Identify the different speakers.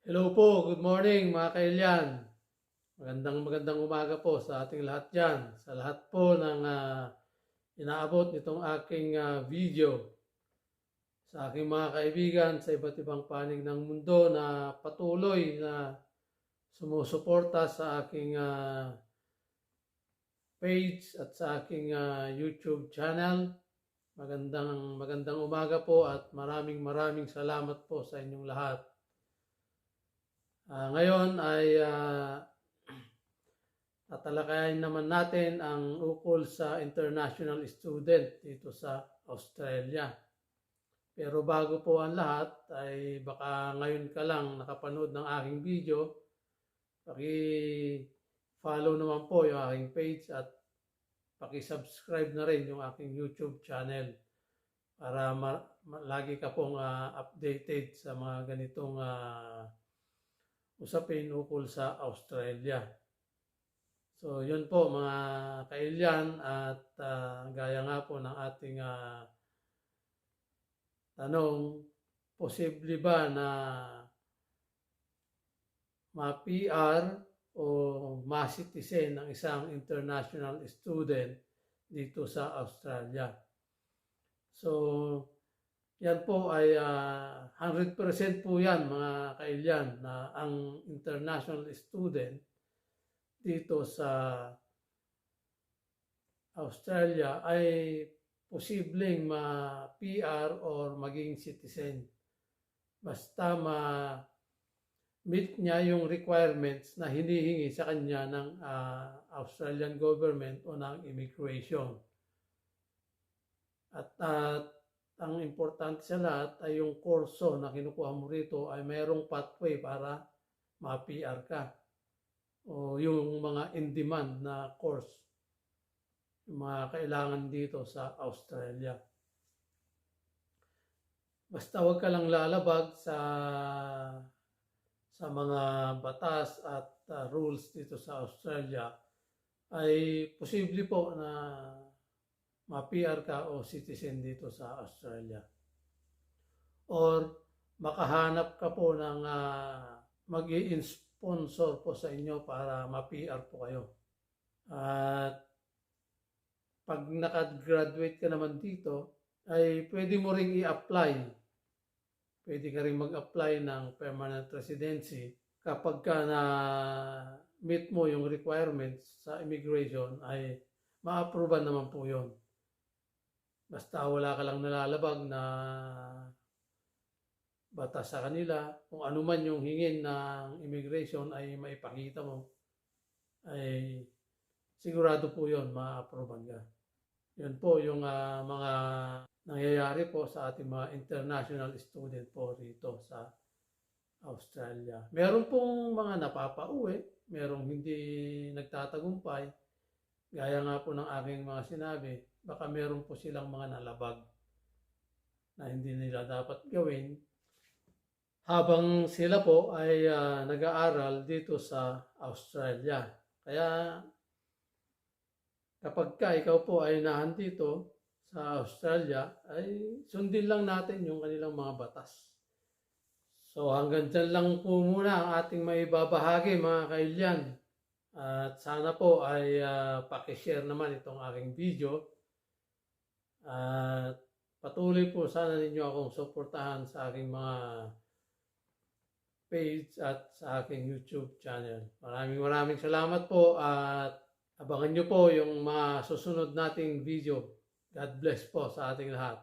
Speaker 1: Hello po, good morning mga kailyan. Magandang umaga po sa ating lahat dyan. Sa lahat po ng inaabot nitong aking video. Sa aking mga kaibigan sa iba't ibang panig ng mundo na patuloy na sumusuporta sa aking page at sa aking YouTube channel. Magandang umaga po at maraming salamat po sa inyong lahat. Ngayon ay tatalakayin naman natin ang ukol sa international student dito sa Australia. Pero bago po ang lahat ay baka ngayon ka lang nakapanood ng aking video, paki-follow naman po yung aking page at paki-subscribe na rin yung aking YouTube channel para lagi ka pong updated sa mga ganitong usapin ukol sa Australia. So yun po mga kailyan at gaya nga po ng ating tanong, posible ba na ma-PR o ma-citizen ng isang international student dito sa Australia? So yan po ay 100% po yan mga kailyan na ang international student dito sa Australia ay posibleng ma-PR or maging citizen. Basta ma-meet niya yung requirements na hinihingi sa kanya ng Australian government o ng immigration. At ang importante sa lahat ay yung kurso na kinukuha mo rito ay mayroong pathway para ma-PR ka. O yung mga in-demand na course, yung mga kailangan dito sa Australia. Basta huwag ka lang lalabag sa mga batas at rules dito sa Australia, ay posible po na ma-PR ka o citizen dito sa Australia. Or makahanap ka po ng mag-i-sponsor po sa inyo para ma-PR po kayo. At pag naka-graduate ka naman dito, ay pwede mo ring i-apply. Pwede ka ring mag-apply ng permanent residency kapag ka na-meet mo yung requirements sa immigration ay ma-approve naman po yun. Basta wala ka lang nalalabag na batas sa kanila, kung ano man yung hingin ng immigration ay maipakita mo, ay sigurado po yun, ma-approve ka. Yun po yung mga nangyayari po sa ating mga international student po rito sa Australia. Meron pong mga napapauwi, merong hindi nagtatagumpay. Gaya nga po ng aking mga sinabi, baka meron po silang mga nalabag na hindi nila dapat gawin habang sila po ay nag-aaral dito sa Australia. Kaya kapag ikaw po ay nandito sa Australia, ay sundin lang natin yung kanilang mga batas. So hanggang dyan lang po muna ang ating maibabahagi mga kailyan. At sana po ay pakishare naman itong aking video. At patuloy po sana ninyo akong suportahan sa aking mga page at sa aking YouTube channel. Maraming salamat po at abangan nyo po yung mga susunod nating video. God bless po sa ating lahat.